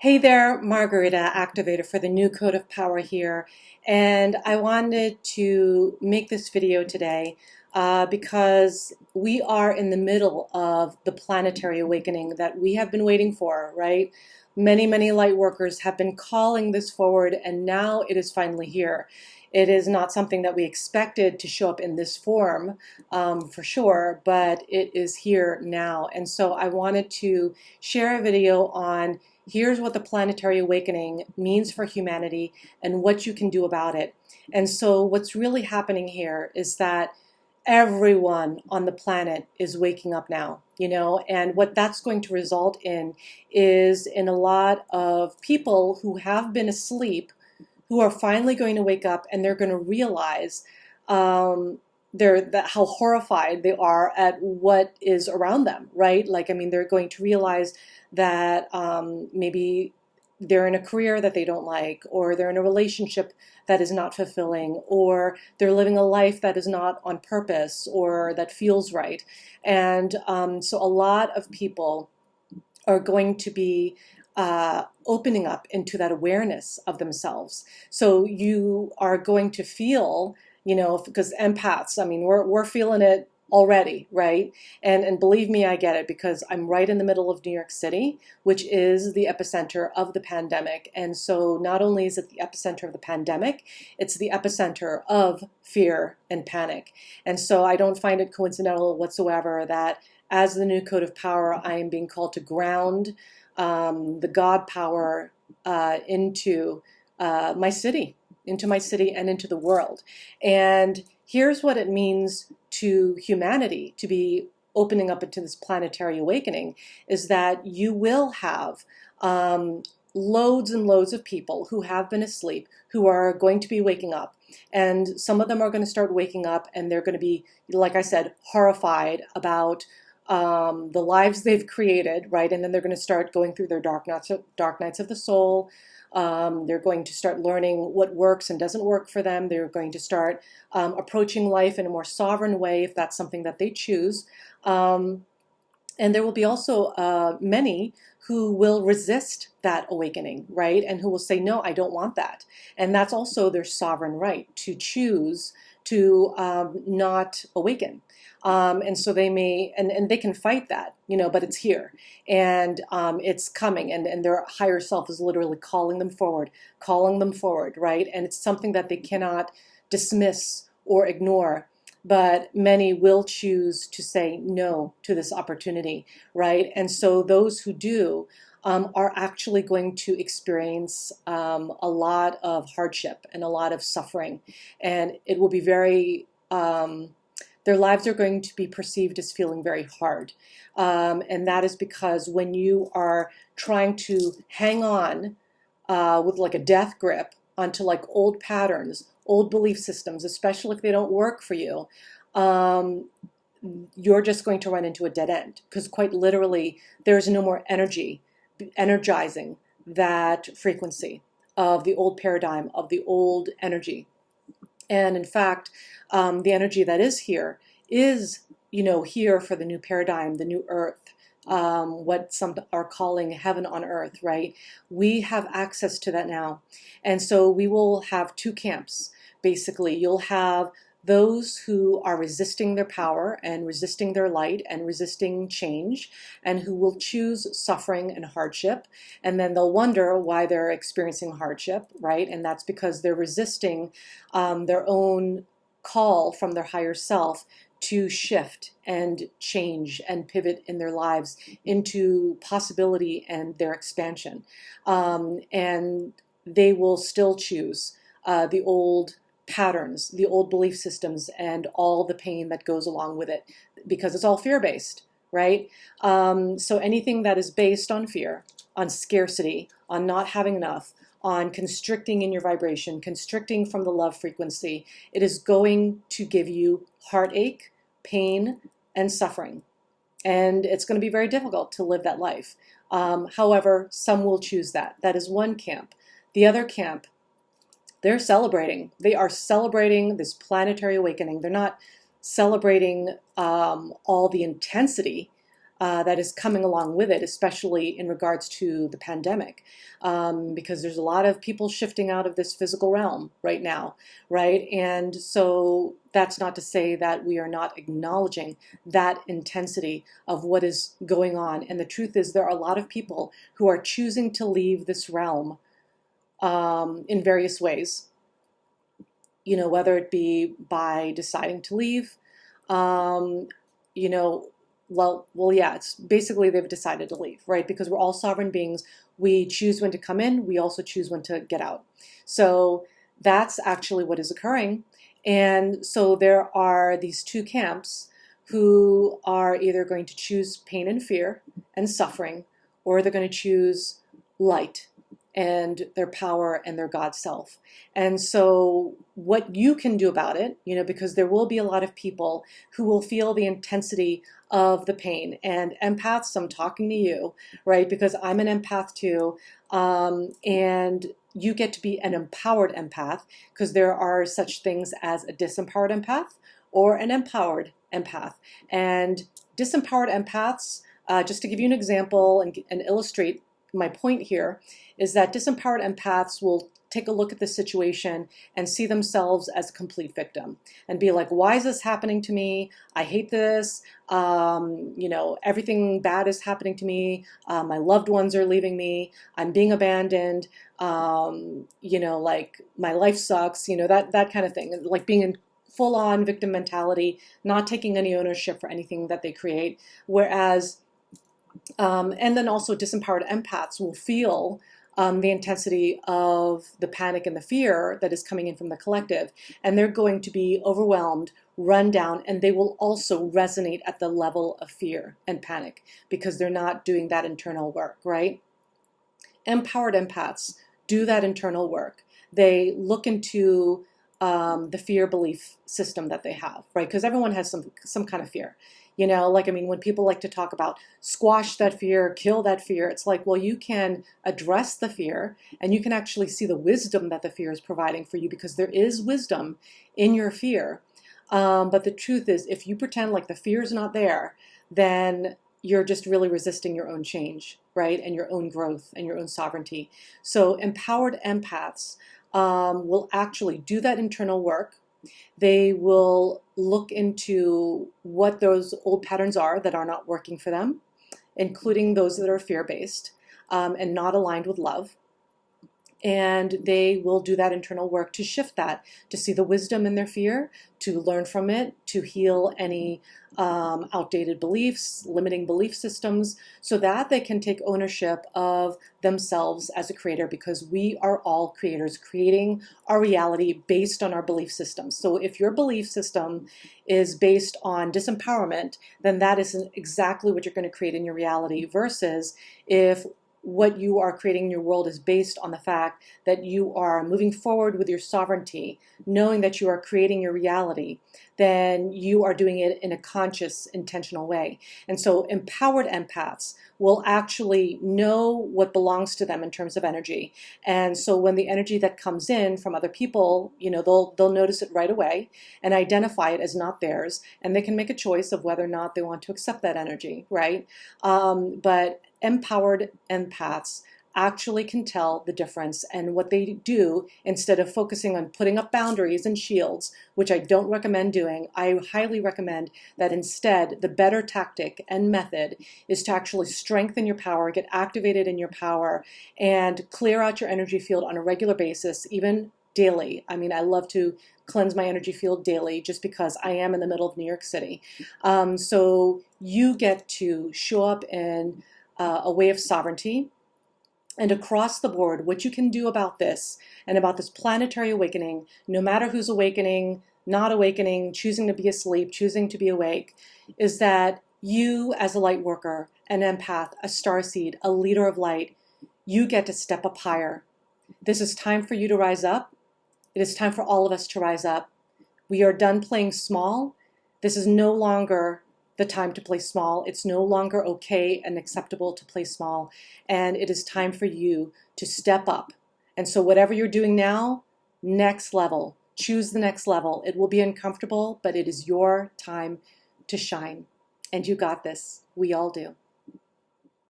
Hey there, Margarita, activator for the new code of power here. And I wanted to make this video today because we are in the middle of the planetary awakening that we have been waiting for, right? Many light workers have been calling this forward, and now it is finally here. It is not something that we expected to show up in this form, for sure, but it is here now. And so I wanted to share a video on here's what the planetary awakening means for humanity and what you can do about it. And so what's really happening here is that everyone on the planet is waking up now, and what that's going to result in is in a lot of people who have been asleep, who are finally going to wake up, and they're going to realize how horrified they are at what is around them, right? They're going to realize that maybe they're in a career that they don't like, or they're in a relationship that is not fulfilling, or they're living a life that is not on purpose or that feels right. And so a lot of people are going to be opening up into that awareness of themselves. So you are going to feel, because empaths, we're feeling it already, right? And believe me, I get it, because I'm right in the middle of New York City, which is the epicenter of the pandemic. And so not only is it the epicenter of the pandemic, it's the epicenter of fear and panic. And so I don't find it coincidental whatsoever that as the new code of power, I am being called to ground the God power into my city, and into the world. And here's what it means to humanity to be opening up into this planetary awakening, is that you will have loads and loads of people who have been asleep who are going to be waking up. And some of them are going to start waking up, and they're going to be, like I said, horrified about the lives they've created, right? And then they're going to start going through their dark nights of the soul. They're going to start learning what works and doesn't work for them. They're going to start approaching life in a more sovereign way, if that's something that they choose. And there will be also many who will resist that awakening, right? And who will say, no, I don't want that. And that's also their sovereign right to choose to not awaken. And so they may, and they can fight that, but it's here, and it's coming, and their higher self is literally calling them forward, right? And it's something that they cannot dismiss or ignore, but many will choose to say no to this opportunity, right? And so those who do are actually going to experience a lot of hardship and a lot of suffering, and it will be very their lives are going to be perceived as feeling very hard. And that is because when you are trying to hang on with like a death grip onto like old patterns, old belief systems, especially if they don't work for you, you're just going to run into a dead end, because quite literally there's no more energy energizing that frequency of the old paradigm, of the old energy. And in fact, the energy that is here is, here for the new paradigm, the new earth, what some are calling heaven on earth, right? We have access to that now. And so we will have two camps. Basically, you'll have those who are resisting their power and resisting their light and resisting change, and who will choose suffering and hardship. And then they'll wonder why they're experiencing hardship, right? And that's because they're resisting their own call from their higher self to shift and change and pivot in their lives into possibility and their expansion. And they will still choose the old patterns, the old belief systems, and all the pain that goes along with it, because it's all fear-based, right? So anything that is based on fear, on scarcity, on not having enough, on constricting in your vibration, constricting from the love frequency, it is going to give you heartache, pain, and suffering. And it's going to be very difficult to live that life. However, some will choose that. That is one camp. The other camp, they're celebrating. They are celebrating this planetary awakening. They're not celebrating all the intensity that is coming along with it, especially in regards to the pandemic, because there's a lot of people shifting out of this physical realm right now, right? And so that's not to say that we are not acknowledging that intensity of what is going on. And the truth is, there are a lot of people who are choosing to leave this realm in various ways, whether it be by deciding to leave, um, you know, yeah, it's basically they've decided to leave, right? Because we're all sovereign beings. We choose when to come in. We also choose when to get out. So that's actually what is occurring. And so there are these two camps who are either going to choose pain and fear and suffering, or they're going to choose light and their power and their God self. And so what you can do about it, because there will be a lot of people who will feel the intensity of the pain. And empaths, I'm talking to you, right? Because I'm an empath too. And you get to be an empowered empath, because there are such things as a disempowered empath or an empowered empath. And disempowered empaths, just to give you an example and illustrate my point here, is that disempowered empaths will take a look at the situation and see themselves as a complete victim and be like, why is this happening to me? I hate this. Everything bad is happening to me. My loved ones are leaving me. I'm being abandoned. Like my life sucks, that kind of thing. Like being in full-on victim mentality, not taking any ownership for anything that they create. Whereas and then also disempowered empaths will feel the intensity of the panic and the fear that is coming in from the collective. And they're going to be overwhelmed, run down, and they will also resonate at the level of fear and panic because they're not doing that internal work, right? Empowered empaths do that internal work. They look into the fear belief system that they have, right? Because everyone has some kind of fear. When people like to talk about squash that fear, kill that fear, it's like, well, you can address the fear and you can actually see the wisdom that the fear is providing for you, because there is wisdom in your fear. But the truth is, if you pretend like the fear is not there, then you're just really resisting your own change, right? And your own growth and your own sovereignty. So empowered empaths will actually do that internal work. They will look into what those old patterns are that are not working for them, including those that are fear-based and not aligned with love. And they will do that internal work to shift that, to see the wisdom in their fear, to learn from it, to heal any outdated beliefs, limiting belief systems, so that they can take ownership of themselves as a creator, because we are all creators, creating our reality based on our belief systems. So if your belief system is based on disempowerment, then that isn't exactly what you're going to create in your reality, versus if what you are creating in your world is based on the fact that you are moving forward with your sovereignty, knowing that you are creating your reality, then you are doing it in a conscious, intentional way. And so empowered empaths will actually know what belongs to them in terms of energy. And so when the energy that comes in from other people, they'll notice it right away and identify it as not theirs, and they can make a choice of whether or not they want to accept that energy, right? But empowered empaths actually can tell the difference, and what they do, instead of focusing on putting up boundaries and shields, which I don't recommend doing, I highly recommend that instead the better tactic and method is to actually strengthen your power, get activated in your power, and clear out your energy field on a regular basis, even daily. I love to cleanse my energy field daily, just because I am in the middle of New York City. So you get to show up in a way of sovereignty. And across the board, what you can do about this and about this planetary awakening, no matter who's awakening, not awakening, choosing to be asleep, choosing to be awake, is that you, as a light worker, an empath, a starseed, a leader of light, you get to step up higher. This is time for you to rise up. It is time for all of us to rise up. We are done playing small. This is no longer the time to play small. It's no longer okay and acceptable to play small. And it is time for you to step up. And so whatever you're doing now, next level. Choose the next level. It will be uncomfortable, but it is your time to shine. And you got this. We all do.